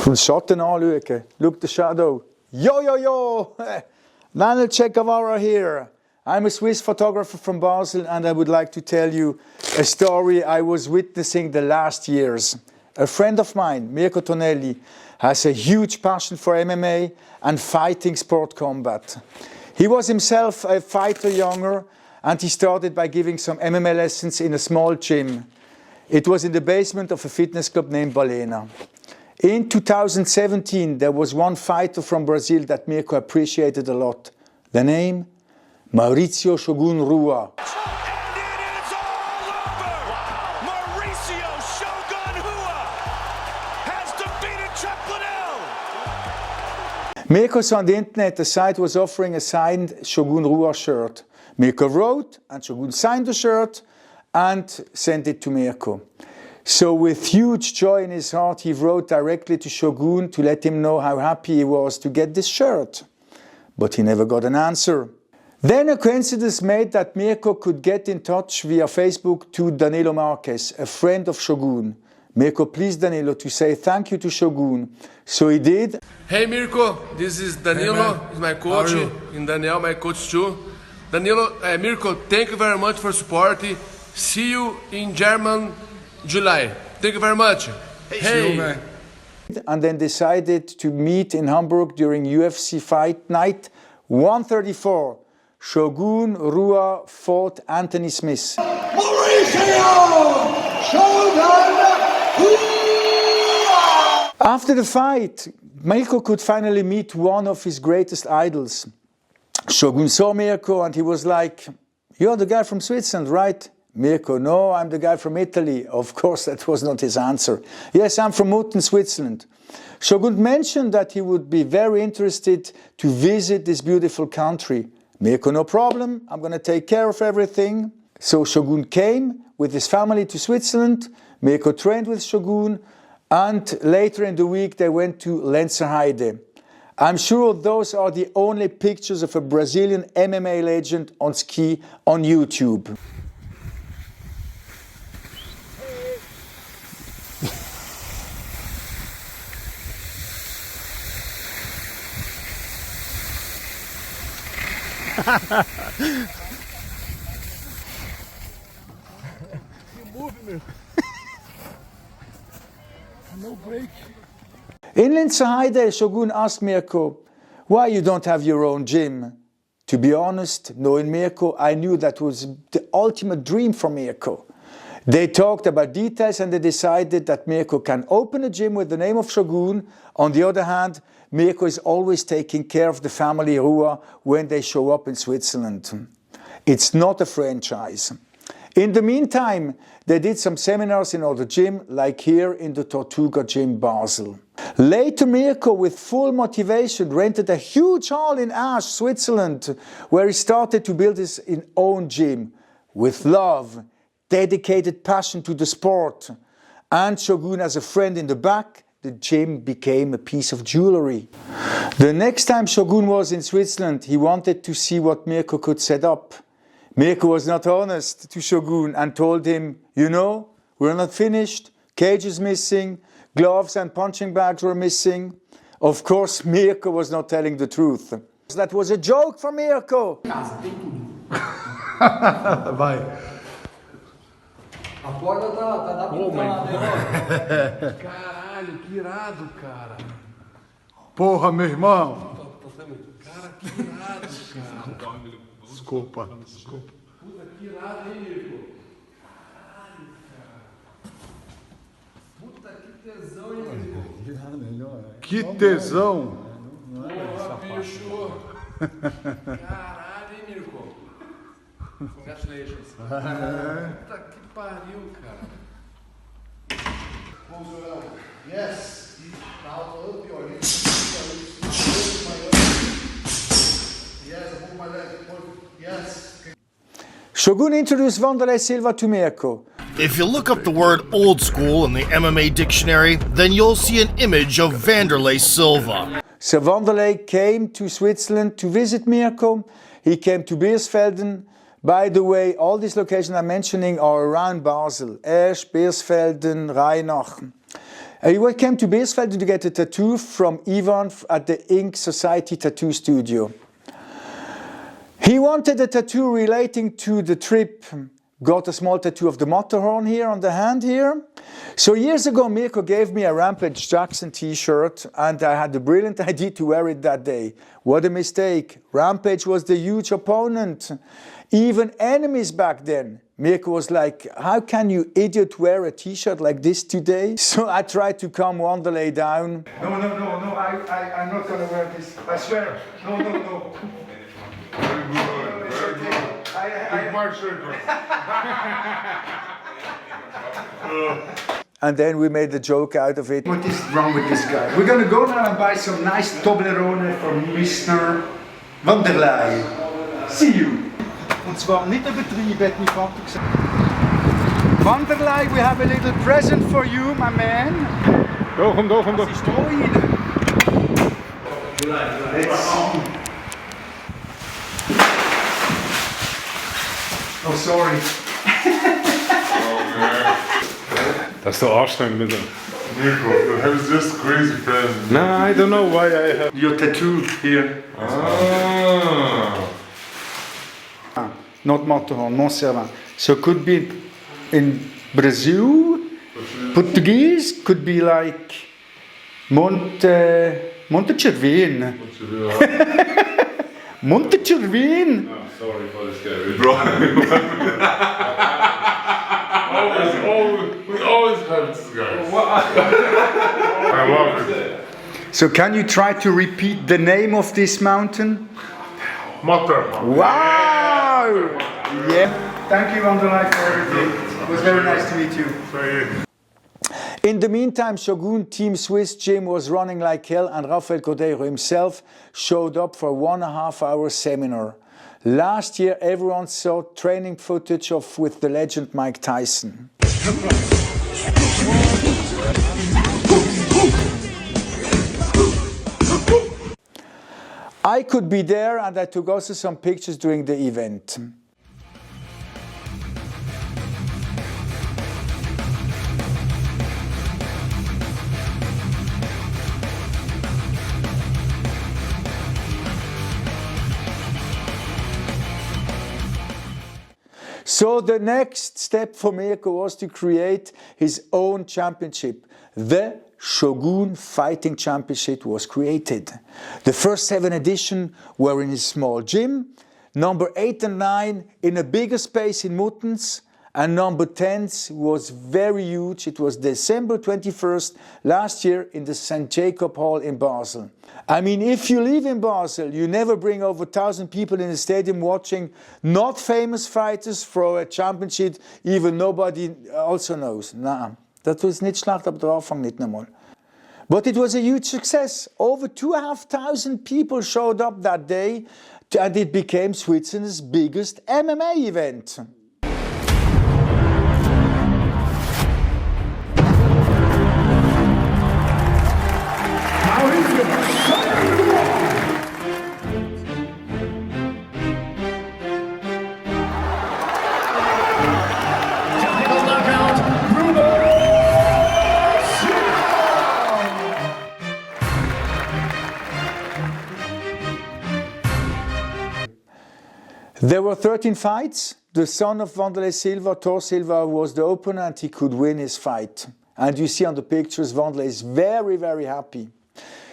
Den Schatten anschauen. Look the shadow. Yo, yo, yo! Lionel Ceccavara here. I'm a Swiss photographer from Basel, and I would like to tell you a story I was witnessing the last years. A friend of mine, Mirco, has a huge passion for MMA and fighting sport combat. He was himself a fighter younger, and he started by giving some MMA lessons in a small gym. It was in the basement of a fitness club named Balena. In 2017, there was one fighter from Brazil that Mirco appreciated a lot. The name? Mauricio "Shogun" Rua. And it is all over! Mauricio "Shogun" Rua has defeated L. Mirco saw on the internet the site was offering a signed Shogun Rua shirt. Mirco wrote, and Shogun signed the shirt and sent it to Mirco. So with huge joy in his heart, he wrote directly to Shogun to let him know how happy he was to get this shirt. But he never got an answer. Then a coincidence made that Mirco could get in touch via Facebook to Danilo Marquez, a friend of Shogun. Mirco pleased Danilo to say thank you to Shogun. So he did. Hey Mirco, this is Danilo, he's my coach, and Daniel, my coach too. Danilo, Mirco, thank you very much for support. See you in German, July. Thank you very much. Hey. And then decided to meet in Hamburg during UFC Fight Night 134. Shogun Rua fought Anthony Smith. Mauricio Shogun Rua! After the fight, Mirco could finally meet one of his greatest idols. Shogun saw Mirco and he was like, "You're the guy from Switzerland, right?" Mirco, "No, I'm the guy from Italy." Of course, that was not his answer. "Yes, I'm from Mutten, Switzerland." Shogun mentioned that he would be very interested to visit this beautiful country. Mirco, "No problem, I'm going to take care of everything." So Shogun came with his family to Switzerland. Mirco trained with Shogun, and later in the week they went to Lenzerheide. I'm sure those are the only pictures of a Brazilian MMA legend on ski on YouTube. No break. In Lenzerheide, Shogun asked Mirco, "Why you don't have your own gym?" To be honest, knowing Mirco, I knew that was the ultimate dream for Mirco. They talked about details and they decided that Mirco can open a gym with the name of Shogun. On the other hand, Mirco is always taking care of the family Rua when they show up in Switzerland. It's not a franchise. In the meantime, they did some seminars in other gym, like here in the Tortuga Gym Basel. Later, Mirco, with full motivation, rented a huge hall in Asch, Switzerland, where he started to build his own gym with love, dedicated passion to the sport, and Shogun as a friend in the back. The gym became a piece of jewelry. The next time Shogun was in Switzerland, he wanted to see what Mirco could set up. Mirco was not honest to Shogun and told him, "You know, we're not finished, cage is missing, gloves and punching bags were missing." Of course, Mirco was not telling the truth. That was a joke for Mirco. Vai. A porta tá pintando lá dentro. Caralho, que irado, cara. Porra, meu irmão. Cara, que irado, cara. Desculpa. Puta, que irado, hein, Mirco? Caralho, cara. Puta, que tesão, hein, Mirco? Que tesão. Porra, bicho. Caralho, hein, Mirco? Congratulations. Puta que pariu, cara. Yes. Now up your hips. Yes, move my leg. Yes. Shogun introduced Wanderlei Silva to Mirco. If you look up the word old school in the MMA dictionary, then you'll see an image of Wanderlei Silva. So Wanderlei came to Switzerland to visit Mirco. He came to Beersfelden. By the way, all these locations I'm mentioning are around Basel. Esch, Beersfelden, Rheinach. He came to Beersfeld to get a tattoo from Ivan at the Ink Society Tattoo Studio. He wanted a tattoo relating to the trip. Got a small tattoo of the Matterhorn here on the hand here. So years ago Mirco gave me a Rampage Jackson t-shirt and I had the brilliant idea to wear it that day. What a mistake. Rampage was the huge opponent. Even enemies back then. Mirco was like, how can you idiot wear a t-shirt like this today? So I tried to calm Wanderlei down. No, I'm not gonna wear this. I swear. No. Very good, very good. And then we made a joke out of it. What is wrong with this guy? We're gonna go now and buy some nice Toblerone for Mr. Wanderlei. See you. Und zwar nicht übertrieben, hat mein Vater gesagt. Wanderlei, we have a little present for you, my man. Komm doch. Was ist da rein? Let's see. Oh, sorry. Das ist doch anstrengend mit dem. Mirco, you have this crazy friend. Nah, I don't know why I have. Your tattoo here. Not Matterhorn, Montserrat. So could be in Brazil, Portuguese, could be like Montecervin. Montecervin. Oh, sorry for this guy, bro. We always have this guy. I love it. So can you try to repeat the name of this mountain? Matterhorn. Wow! Yeah. Thank you, Wanderlei, for everything. It was very nice to meet you. In the meantime, Shogun Team Swiss Gym was running like hell and Rafael Cordeiro himself showed up for a 1.5 hour seminar. Last year, everyone saw training footage with the legend Mike Tyson. I could be there and I took also some pictures during the event. So the next step for Mirco was to create his own championship. The Shogun Fighting Championship was created. The first 7 editions were in his small gym, number 8 and 9 in a bigger space in Muttens, and number 10 was very huge. It was December 21st last year in the St. Jacob Hall in Basel. I mean, if you live in Basel, you never bring over 1,000 people in the stadium watching not famous fighters for a championship, even nobody also knows. Nah, that was nicht schlecht, aber der Anfang nicht einmal. But it was a huge success. Over 2,500 people showed up that day and it became Switzerland's biggest MMA event. There were 13 fights. The son of Wanderlei Silva, Thor Silva, was the opener and he could win his fight. And you see on the pictures, Wanderlei is very, very happy.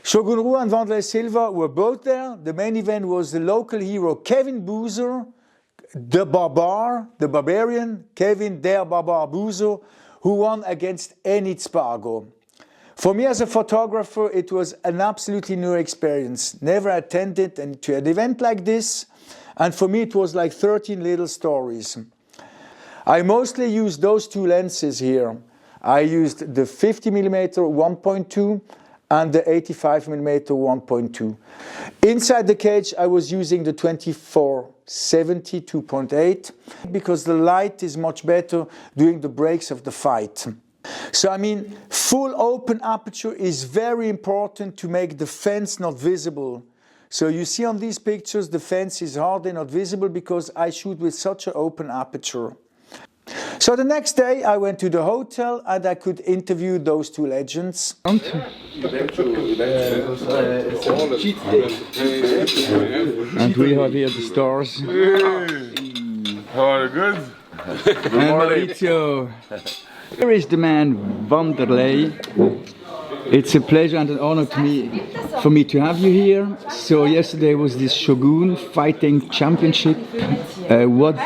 Shogun Rua and Wanderlei Silva were both there. The main event was the local hero Kevin Boozer, the barbarian, Kevin Der Barbar Boozer, who won against Enid Spargo. For me as a photographer, it was an absolutely new experience. Never attended to an event like this. And for me it was like 13 little stories. I mostly used those 2 lenses here. I used the 50mm 1.2 and the 85mm 1.2. Inside the cage I was using the 24-70 2.8 because the light is much better during the breaks of the fight. So I mean, full open aperture is very important to make the fence not visible. So you see on these pictures the fence is hardly not visible because I shoot with such an open aperture. So the next day I went to the hotel and I could interview those two legends. And we have here the stars. How are you? Good? And Mauricio. Here is the man Wanderlei. It's a pleasure and an honor for me to have you here. So yesterday was this Shogun Fighting Championship. What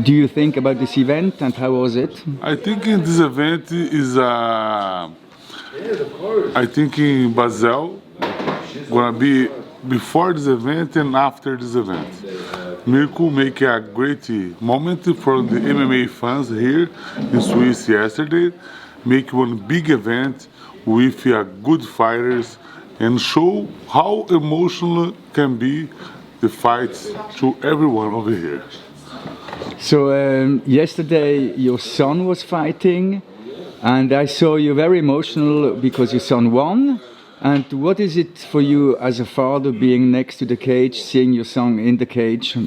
do you think about this event and how was it? I think this event is I think in Basel gonna be before this event and after this event. Mirco make a great moment for the MMA fans here in Swiss yesterday. Make one big event with good fighters and show how emotional can be the fights to everyone over here. So yesterday your son was fighting and I saw you very emotional because your son won. And what is it for you as a father being next to the cage, seeing your son in the cage?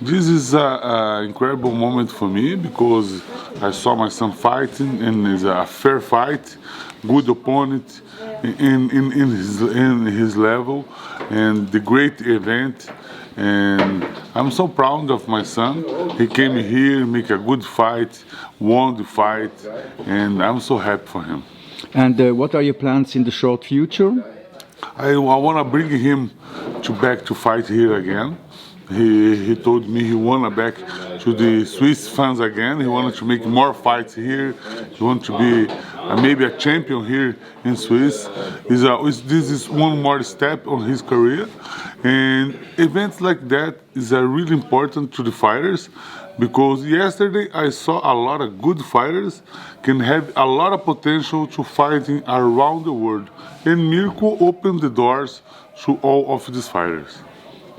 This is an incredible moment for me because I saw my son fighting and it's a fair fight, good opponent in his level and the great event. And I'm so proud of my son. He came here, make a good fight, won the fight, and I'm so happy for him. And what are your plans in the short future? I want to bring him back to fight here again. He told me he wanted back to the Swiss fans again. He wanted to make more fights here. He wanted to be maybe a champion here in Swiss. This is one more step on his career. And events like that is really important to the fighters because yesterday I saw a lot of good fighters can have a lot of potential to fighting around the world. And Mirco opened the doors to all of these fighters.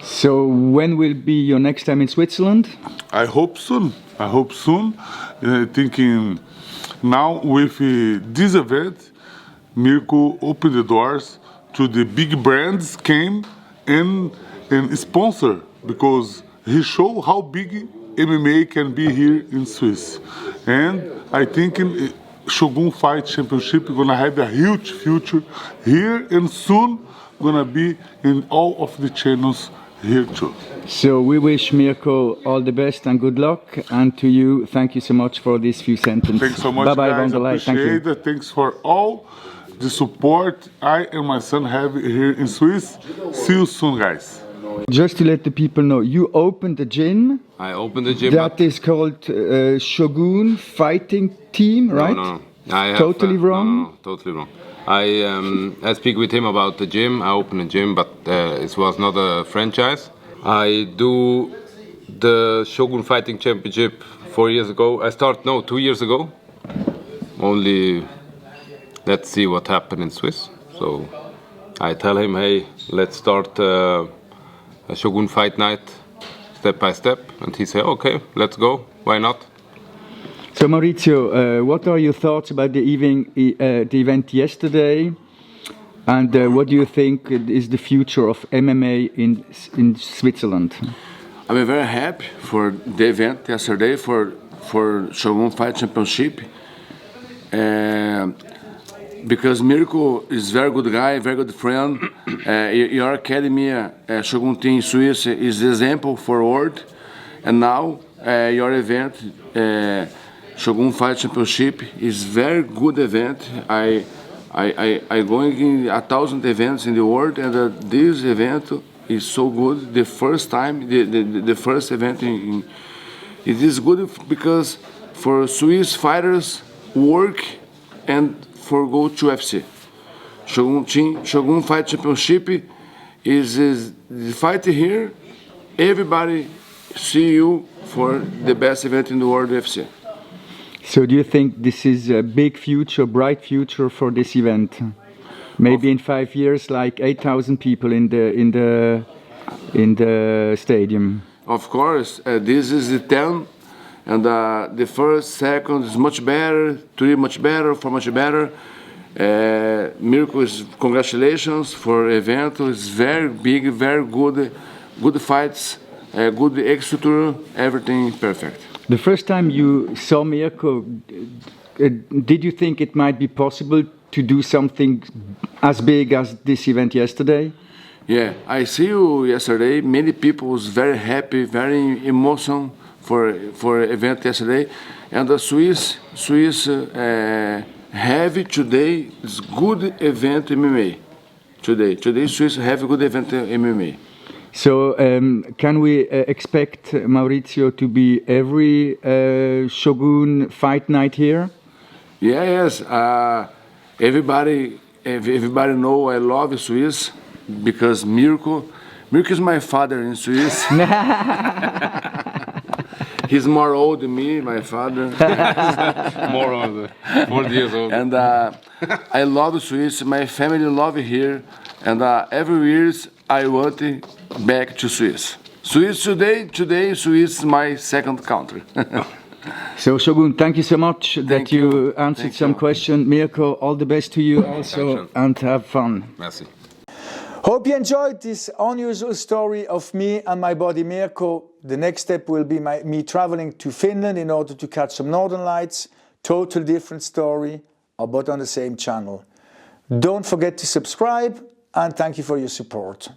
So when will be your next time in Switzerland? I hope soon. I hope soon. Thinking now with this event, Mirco opened the doors to the big brands came and sponsor because he showed how big MMA can be here in Swiss. And I think Shogun Fight Championship is gonna have a huge future here and soon gonna be in all of the channels here too. So we wish Mirco all the best and good luck, and to you, thank you so much for these few sentences. Thanks so much, bye bye, guys. Wanderlei. Thank you. Appreciate it. Thanks for all the support I and my son have here in Swiss. See you soon, guys. Just to let the people know, you opened the gym. I opened the gym. That is called Shogun Fighting Team, right? No. I have, totally wrong? No, totally wrong. I speak with him about the gym. I opened a gym, but it was not a franchise. I do the Shogun Fighting Championship 4 years ago. 2 years ago. Only let's see what happened in Swiss. So I tell him, hey, let's start a Shogun Fight Night step by step. And he said, okay, let's go. Why not? So Mauricio, what are your thoughts about the event yesterday, and what do you think is the future of MMA in Switzerland? I'm very happy for the event yesterday for Shogun Fight Championship, because Mirco is very good guy, very good friend. Your academy, Shogun Team Swiss, is the example for world, and now your event. Shogun Fight Championship is very good event. I going in 1,000 events in the world, and this event is so good. The first time, the first event it is good because for Swiss fighters work and for go to UFC. Shogun Fight Championship is the fight here. Everybody see you for the best event in the world, UFC. So do you think this is a big future, bright future for this event? Maybe in 5 years, like 8,000 people in the stadium. Of course, this is the 10, and the first, second is much better, 3 much better, 4 much better. Mirco, congratulations for event. It's very big, very good fights, good executor, everything perfect. The first time you saw Mirco, did you think it might be possible to do something as big as this event yesterday? Yeah, I see you yesterday. Many people was very happy, very emotional for event yesterday, and the Swiss have today is good event MMA. Today Swiss have a good event MMA. So can we expect Mauricio to be every Shogun fight night here? Yeah, yes. Everybody know I love Swiss because Mirco is my father in Swiss. He's more old than me, my father. More old, 40 years old. And I love Swiss. My family love here, and every year I want back to Swiss. Swiss today Swiss is my second country. So Shogun, thank you so much that you answered some questions. Mirco, all the best to you also, and have fun. Merci. Hope you enjoyed this unusual story of me and my buddy Mirco. The next step will be me traveling to Finland in order to catch some northern lights. Total different story, but on the same channel. Don't forget to subscribe, and thank you for your support.